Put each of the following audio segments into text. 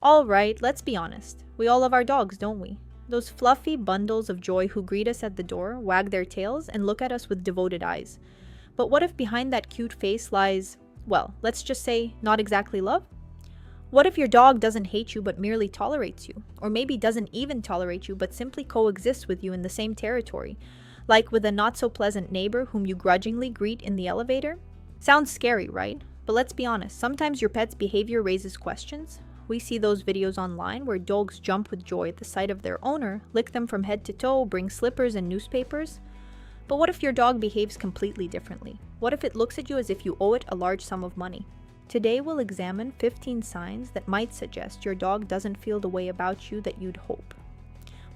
Alright, let's be honest. We all love our dogs, don't we? Those fluffy bundles of joy who greet us at the door, wag their tails, and look at us with devoted eyes. But what if behind that cute face lies, well, let's just say, not exactly love? What if your dog doesn't hate you but merely tolerates you? Or maybe doesn't even tolerate you but simply coexists with you in the same territory? Like with a not so pleasant neighbor whom you grudgingly greet in the elevator? Sounds scary, right? But let's be honest, sometimes your pet's behavior raises questions. We see those videos online where dogs jump with joy at the sight of their owner, lick them from head to toe, bring slippers and newspapers. But what if your dog behaves completely differently? What if it looks at you as if you owe it a large sum of money? Today we'll examine 15 signs that might suggest your dog doesn't feel the way about you that you'd hope.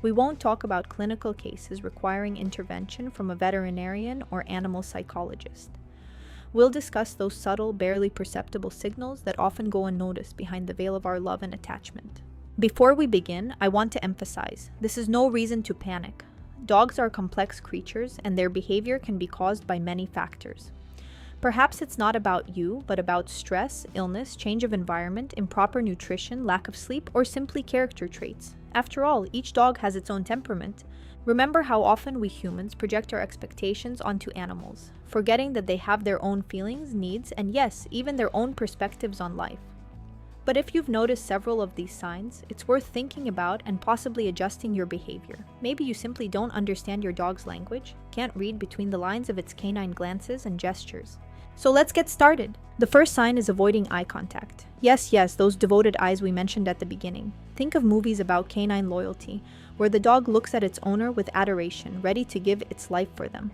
We won't talk about clinical cases requiring intervention from a veterinarian or animal psychologist. We'll discuss those subtle, barely perceptible signals that often go unnoticed behind the veil of our love and attachment. Before we begin, I want to emphasize, this is no reason to panic. Dogs are complex creatures, and their behavior can be caused by many factors. Perhaps it's not about you, but about stress, illness, change of environment, improper nutrition, lack of sleep, or simply character traits. After all, each dog has its own temperament. Remember how often we humans project our expectations onto animals, forgetting that they have their own feelings, needs, and yes, even their own perspectives on life. But if you've noticed several of these signs, it's worth thinking about and possibly adjusting your behavior. Maybe you simply don't understand your dog's language, can't read between the lines of its canine glances and gestures. So let's get started. The first sign is avoiding eye contact. Yes, those devoted eyes we mentioned at the beginning. Think of movies about canine loyalty, where the dog looks at its owner with adoration, ready to give its life for them.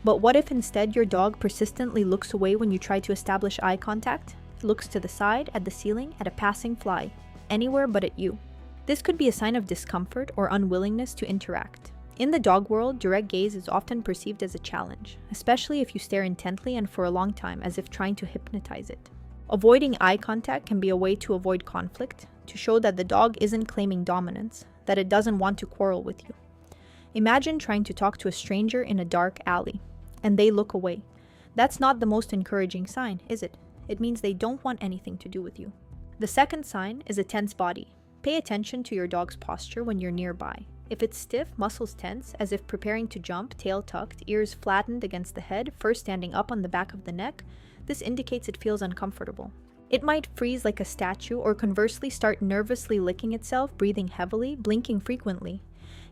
But what if instead your dog persistently looks away when you try to establish eye contact? It looks to the side, at the ceiling, at a passing fly, anywhere but at you. This could be a sign of discomfort or unwillingness to interact. In the dog world, direct gaze is often perceived as a challenge, especially if you stare intently and for a long time as if trying to hypnotize it. Avoiding eye contact can be a way to avoid conflict, to show that the dog isn't claiming dominance, that it doesn't want to quarrel with you. Imagine trying to talk to a stranger in a dark alley, and they look away. That's not the most encouraging sign, is it? It means they don't want anything to do with you. The second sign is a tense body. Pay attention to your dog's posture when you're nearby. If it's stiff, muscles tense, as if preparing to jump, tail tucked, ears flattened against the head, fur standing up on the back of the neck, this indicates it feels uncomfortable. It might freeze like a statue or conversely start nervously licking itself, breathing heavily, blinking frequently.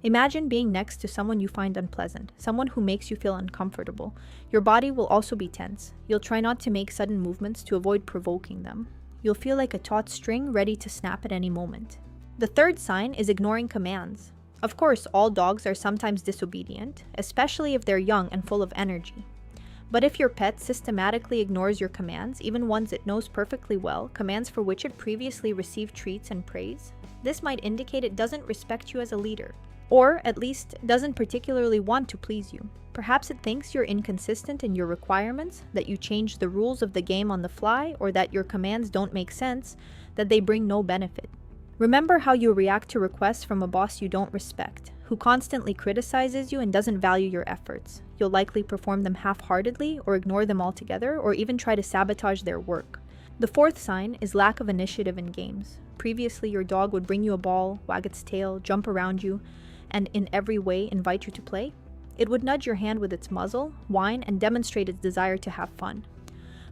Imagine being next to someone you find unpleasant, someone who makes you feel uncomfortable. Your body will also be tense. You'll try not to make sudden movements to avoid provoking them. You'll feel like a taut string ready to snap at any moment. The third sign is ignoring commands. Of course, all dogs are sometimes disobedient, especially if they're young and full of energy. But if your pet systematically ignores your commands, even ones it knows perfectly well, commands for which it previously received treats and praise, this might indicate it doesn't respect you as a leader, or at least doesn't particularly want to please you. Perhaps it thinks you're inconsistent in your requirements, that you change the rules of the game on the fly, or that your commands don't make sense, that they bring no benefit. Remember how you react to requests from a boss you don't respect, who constantly criticizes you and doesn't value your efforts. You'll likely perform them half-heartedly or ignore them altogether or even try to sabotage their work. The fourth sign is lack of initiative in games. Previously, your dog would bring you a ball, wag its tail, jump around you, and in every way invite you to play. It would nudge your hand with its muzzle, whine, and demonstrate its desire to have fun.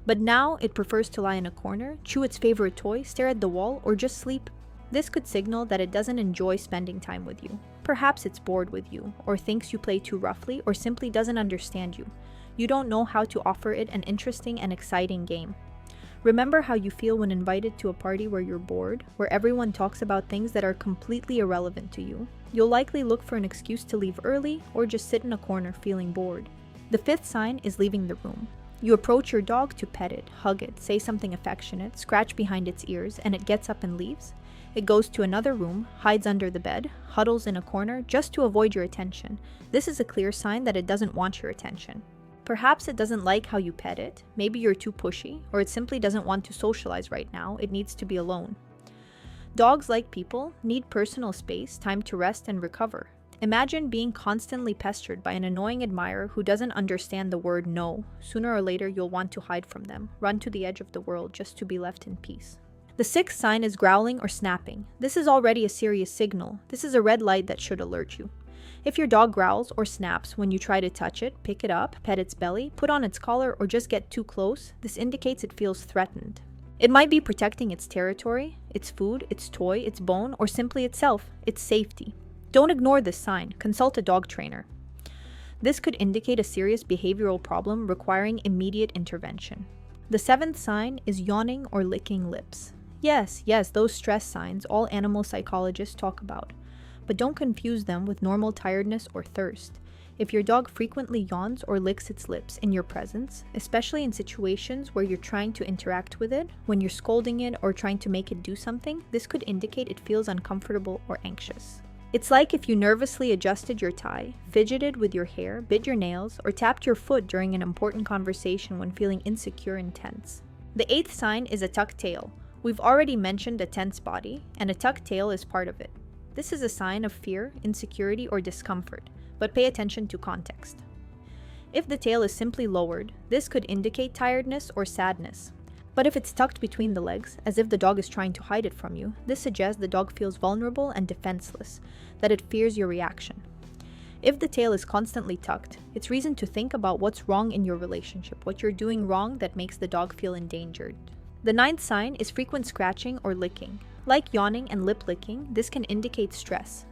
But now it prefers to lie in a corner, chew its favorite toy, stare at the wall, or just sleep. This could signal that it doesn't enjoy spending time with you. Perhaps it's bored with you, or thinks you play too roughly, or simply doesn't understand you. You don't know how to offer it an interesting and exciting game. Remember how you feel when invited to a party where you're bored, where everyone talks about things that are completely irrelevant to you. You'll likely look for an excuse to leave early, or just sit in a corner feeling bored. The fifth sign is leaving the room. You approach your dog to pet it, hug it, say something affectionate, scratch behind its ears, and it gets up and leaves. It goes to another room, hides under the bed, huddles in a corner just to avoid your attention. This is a clear sign that it doesn't want your attention. Perhaps it doesn't like how you pet it, maybe you're too pushy, or it simply doesn't want to socialize right now, it needs to be alone. Dogs, like people, need personal space, time to rest and recover. Imagine being constantly pestered by an annoying admirer who doesn't understand the word no. Sooner or later you'll want to hide from them, run to the edge of the world just to be left in peace. The sixth sign is growling or snapping. This is already a serious signal. This is a red light that should alert you. If your dog growls or snaps when you try to touch it, pick it up, pet its belly, put on its collar, or just get too close, this indicates it feels threatened. It might be protecting its territory, its food, its toy, its bone, or simply itself, its safety. Don't ignore this sign. Consult a dog trainer. This could indicate a serious behavioral problem requiring immediate intervention. The seventh sign is yawning or licking lips. Yes, those stress signs all animal psychologists talk about. But don't confuse them with normal tiredness or thirst. If your dog frequently yawns or licks its lips in your presence, especially in situations where you're trying to interact with it, when you're scolding it or trying to make it do something, this could indicate it feels uncomfortable or anxious. It's like if you nervously adjusted your tie, fidgeted with your hair, bit your nails, or tapped your foot during an important conversation when feeling insecure and tense. The eighth sign is a tucked tail. We've already mentioned a tense body, and a tucked tail is part of it. This is a sign of fear, insecurity, or discomfort, but pay attention to context. If the tail is simply lowered, this could indicate tiredness or sadness. But if it's tucked between the legs, as if the dog is trying to hide it from you, this suggests the dog feels vulnerable and defenseless, that it fears your reaction. If the tail is constantly tucked, it's reason to think about what's wrong in your relationship, what you're doing wrong that makes the dog feel endangered. The ninth sign is frequent scratching or licking. Like yawning and lip licking, this can indicate stress.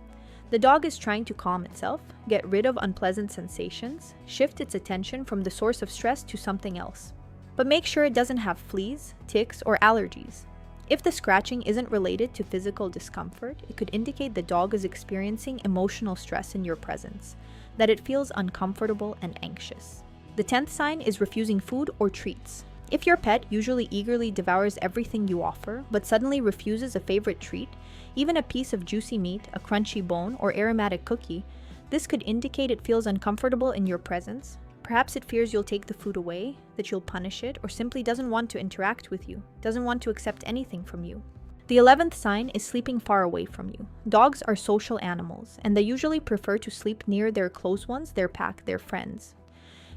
The dog is trying to calm itself, get rid of unpleasant sensations, shift its attention from the source of stress to something else. But make sure it doesn't have fleas, ticks, or allergies. If the scratching isn't related to physical discomfort, it could indicate the dog is experiencing emotional stress in your presence, that it feels uncomfortable and anxious. The 10th sign is refusing food or treats. If your pet usually eagerly devours everything you offer, but suddenly refuses a favorite treat, even a piece of juicy meat, a crunchy bone, or aromatic cookie, this could indicate it feels uncomfortable in your presence. Perhaps it fears you'll take the food away, that you'll punish it, or simply doesn't want to interact with you, doesn't want to accept anything from you. The 11th sign is sleeping far away from you. Dogs are social animals, and they usually prefer to sleep near their close ones, their pack, their friends.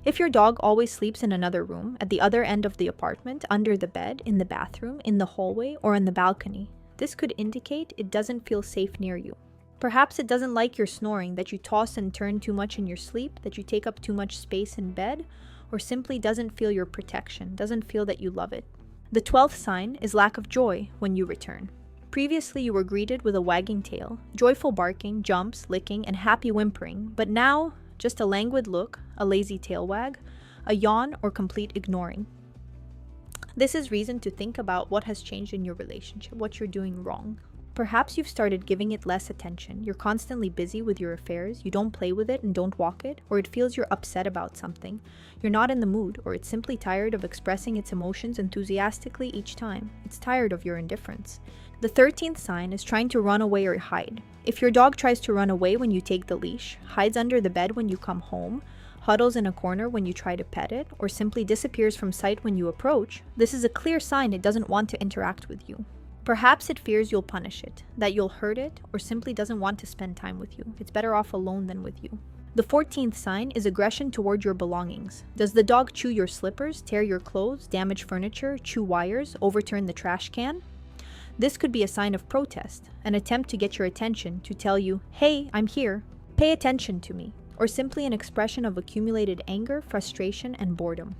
If your dog always sleeps in another room, at the other end of the apartment, under the bed, in the bathroom, in the hallway, or on the balcony, this could indicate it doesn't feel safe near you. Perhaps it doesn't like your snoring, that you toss and turn too much in your sleep, that you take up too much space in bed, or simply doesn't feel your protection, doesn't feel that you love it. The 12th sign is lack of joy when you return. Previously, you were greeted with a wagging tail, joyful barking, jumps, licking, and happy whimpering, but now, just a languid look, a lazy tail wag, a yawn, or complete ignoring. This is reason to think about what has changed in your relationship, what you're doing wrong. Perhaps you've started giving it less attention, you're constantly busy with your affairs, you don't play with it and don't walk it, or it feels you're upset about something, you're not in the mood, or it's simply tired of expressing its emotions enthusiastically each time. It's tired of your indifference. The 13th sign is trying to run away or hide. If your dog tries to run away when you take the leash, hides under the bed when you come home, huddles in a corner when you try to pet it, or simply disappears from sight when you approach, this is a clear sign it doesn't want to interact with you. Perhaps it fears you'll punish it, that you'll hurt it, or simply doesn't want to spend time with you. It's better off alone than with you. The 14th sign is aggression toward your belongings. Does the dog chew your slippers, tear your clothes, damage furniture, chew wires, overturn the trash can? This could be a sign of protest, an attempt to get your attention, to tell you, hey, I'm here, pay attention to me, or simply an expression of accumulated anger, frustration, and boredom.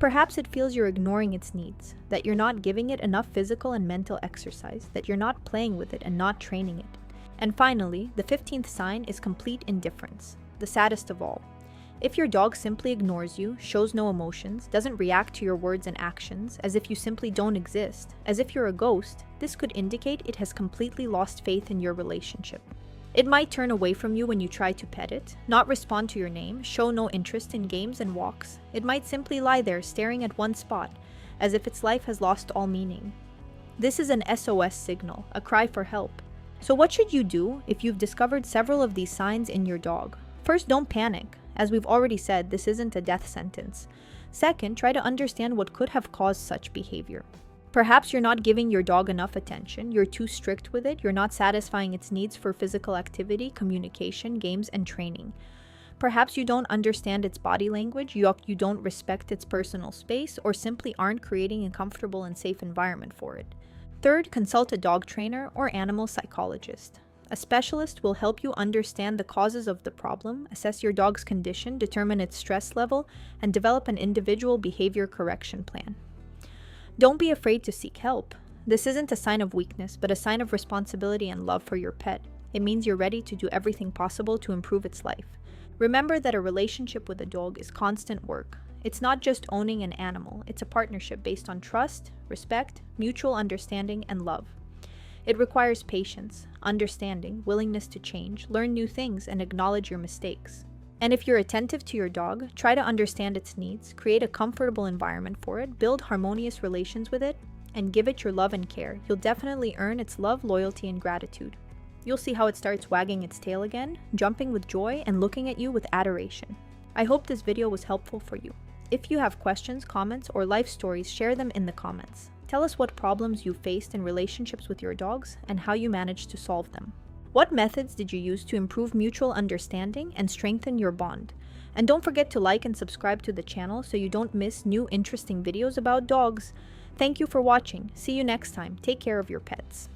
Perhaps it feels you're ignoring its needs, that you're not giving it enough physical and mental exercise, that you're not playing with it and not training it. And finally, the 15th sign is complete indifference, the saddest of all. If your dog simply ignores you, shows no emotions, doesn't react to your words and actions, as if you simply don't exist, as if you're a ghost, this could indicate it has completely lost faith in your relationship. It might turn away from you when you try to pet it, not respond to your name, show no interest in games and walks. It might simply lie there staring at one spot, as if its life has lost all meaning. This is an SOS signal, a cry for help. So what should you do if you've discovered several of these signs in your dog? First, don't panic. As we've already said, this isn't a death sentence. Second, try to understand what could have caused such behavior. Perhaps you're not giving your dog enough attention, you're too strict with it, you're not satisfying its needs for physical activity, communication, games, and training. Perhaps you don't understand its body language, you don't respect its personal space, or simply aren't creating a comfortable and safe environment for it. Third, consult a dog trainer or animal psychologist. A specialist will help you understand the causes of the problem, assess your dog's condition, determine its stress level, and develop an individual behavior correction plan. Don't be afraid to seek help. This isn't a sign of weakness, but a sign of responsibility and love for your pet. It means you're ready to do everything possible to improve its life. Remember that a relationship with a dog is constant work. It's not just owning an animal, it's a partnership based on trust, respect, mutual understanding, and love. It requires patience, understanding, willingness to change, learn new things, and acknowledge your mistakes. And if you're attentive to your dog, try to understand its needs, create a comfortable environment for it, build harmonious relations with it, and give it your love and care, you'll definitely earn its love, loyalty, and gratitude. You'll see how it starts wagging its tail again, jumping with joy, and looking at you with adoration. I hope this video was helpful for you. If you have questions, comments, or life stories, share them in the comments. Tell us what problems you faced in relationships with your dogs and how you managed to solve them. What methods did you use to improve mutual understanding and strengthen your bond? And don't forget to like and subscribe to the channel so you don't miss new interesting videos about dogs. Thank you for watching. See you next time. Take care of your pets.